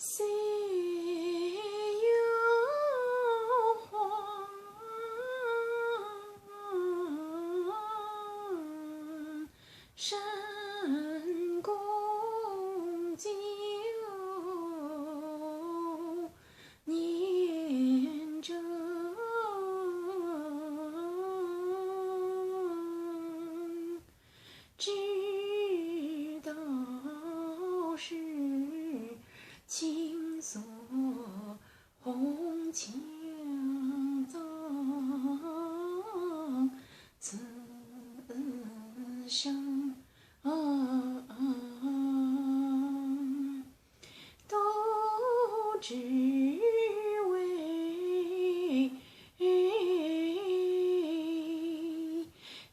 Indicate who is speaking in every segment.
Speaker 1: 西有黄，深宫酒，念着知道是青锁红墙葬，此生都只为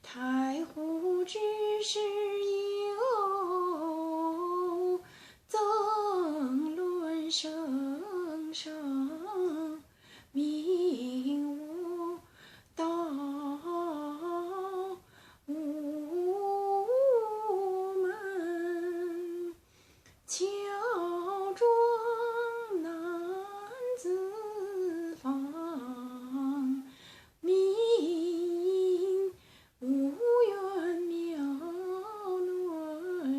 Speaker 1: 太湖之事有争论声声名无道无门，乔装男子坊，民无缘庙内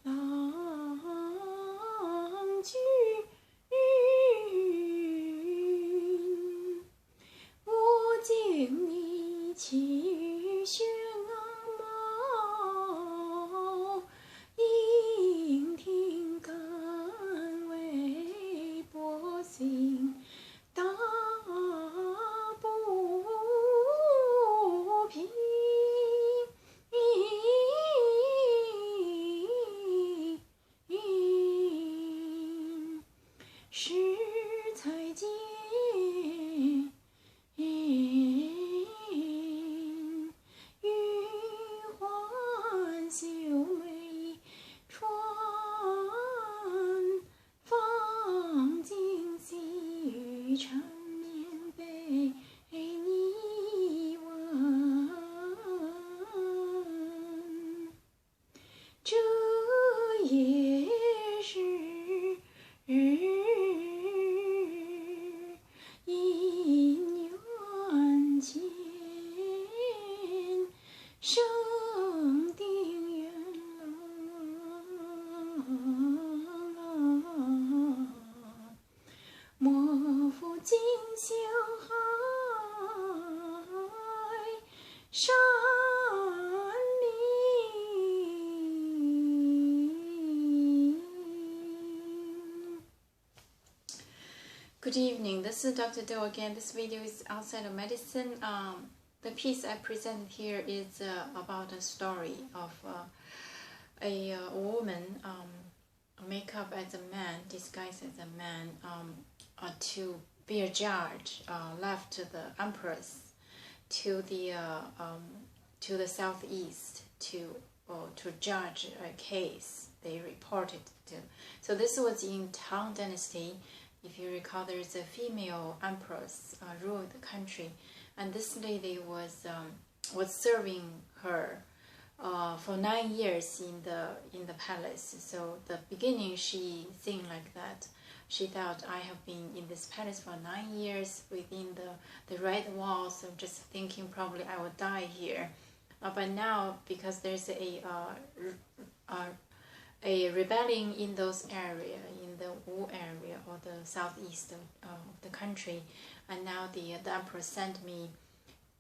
Speaker 1: 郎君，我敬你气轩昂应听敢为百姓打不平，时才见玉环秀美穿，方今细雨缠绵被你闻，这也是姻缘牵，生定缘莫负今宵海山林。 Good evening, this is Dr. Dou again. This video is outside of medicine. The piece I present here is about a story of a woman make up as a man, disguised as a man, to be a judge, left the empress to the southeast to judge a case they reported to. So this was in Tang Dynasty. If you recall, there is a female empress ruled the country, and this lady was serving her for 9 years in the palace. So the beginning she think like that. She thought, I have been in this palace for 9 years within the red walls, so just thinking probably I will die here. But now, because there's a rebellion in those area, in the Wu area or the southeast of the country, and now the emperor sent me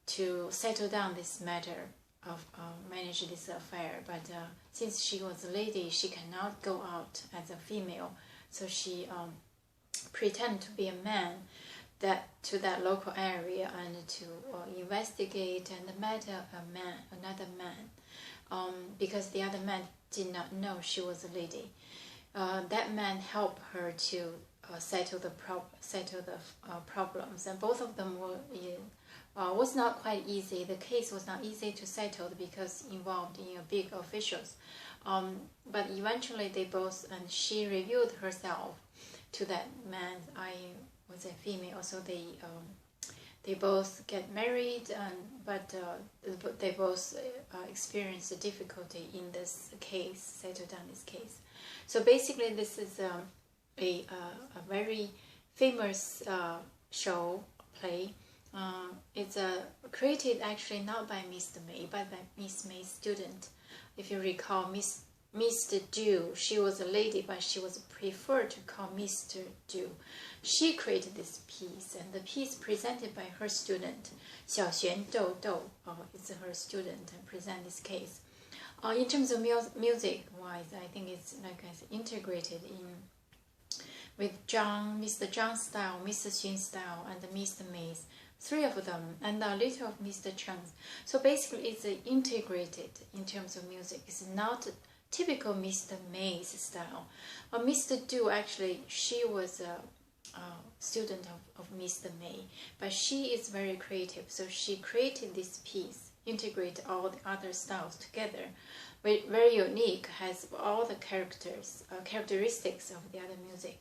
Speaker 1: to settle down this matter of manage this affair. But since she was a lady, she cannot go out as a female, so she pretend to be a man to that local area and to investigate and met another man, because the other man did not know she was a lady. That man helped her to settle the problems, and both of them was not quite easy. The case was not easy to settle because involved in a big officials. But eventually they both, and she revealed herself to that man. I was a female, so they both get married, but they both experience a difficulty in this case, settle down this case. So basically, this is a very famous play. It's created actually not by Mr. Mei, but by Miss Mei's student. If you recall, Mr. Dou, she was a lady, but she was preferred to call Mr. Dou. She created this piece, and the piece presented by her student, Huan is her student, and present this case. In terms of music-wise, I think it's like I said, integrated in with Mr. Zhang's style, Mr. Xun's style, and Mr. Mei's, 3 of them, and a little of Mr. Cheng's. So basically, it's integrated in terms of music. It's not typical Mr. Mei's style. Mr. Dou, actually, she was a student of Mr. Mei, but she is very creative, so she created this piece, integrate all the other styles together, very unique, has all the characteristics of the other music.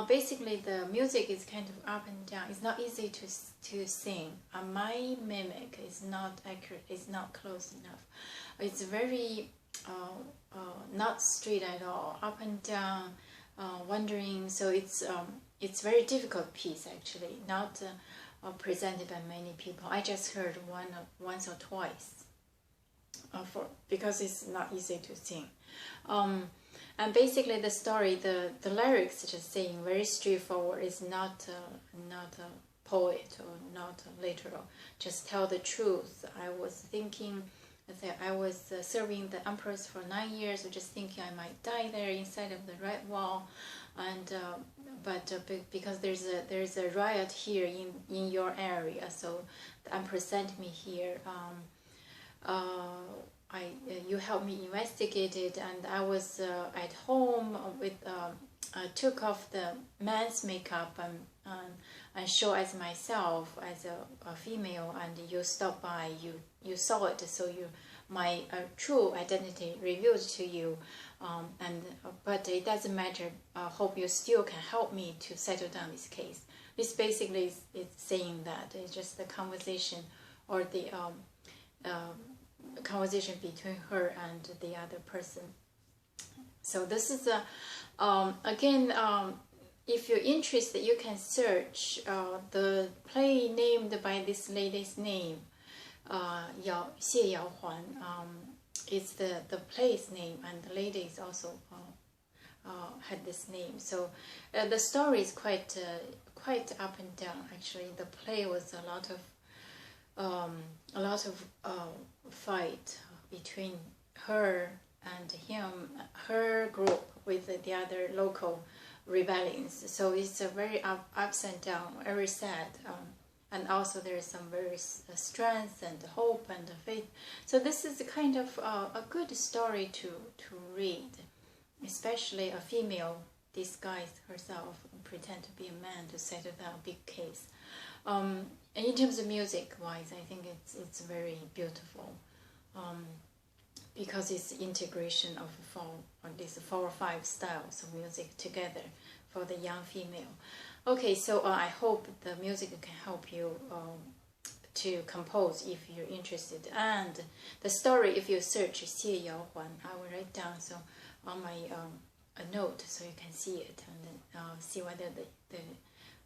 Speaker 1: Basically, the music is kind of up and down. It's not easy to sing. My mimic is not accurate. It's not close enough. It's very not straight at all, up and down, wandering. So it's very difficult piece actually, not presented by many people. I just heard once or twice, because it's not easy to sing. And basically the story, the lyrics just saying very straightforward. It's not a poet or not literal. Just tell the truth. I was thinking that I was serving the empress for 9 years, so just thinking I might die there inside of the red wall, and because there's a riot here in your area, so the empress sent me here. You helped me investigate it, and I was at home with took off the man's makeup and show as myself as a female, and you stopped by, you saw it, so my true identity revealed to you, but it doesn't matter. Hope you still can help me to settle down this case. This basically is saying that it's just the conversation, or the conversation between her and the other person. So this is again, if you're interested, you can search the play named by this lady's name, Xie Yao Huan. It's the play's name, and the lady is also had this name. So the story is quite up and down. Actually, the play was a lot of fight between her and him, her group with the other local rebellions. So it's a very ups and down, very sad, and also there is some very strength and hope and faith. So this is a kind of a good story to read, especially a female disguised herself and pretend to be a man to settle down a big case. And in terms of music-wise, I think it's very beautiful, because it's integration of these 4 or 5 styles of music together for the young female. Okay, so I hope the music can help you to compose if you're interested. And the story, if you search Xie Yao Huan, I will write down so on my a note so you can see it, and then see whether the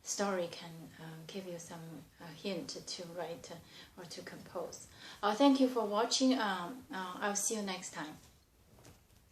Speaker 1: story can give you some hint to write or to compose. Thank you for watching. I'll see you next time.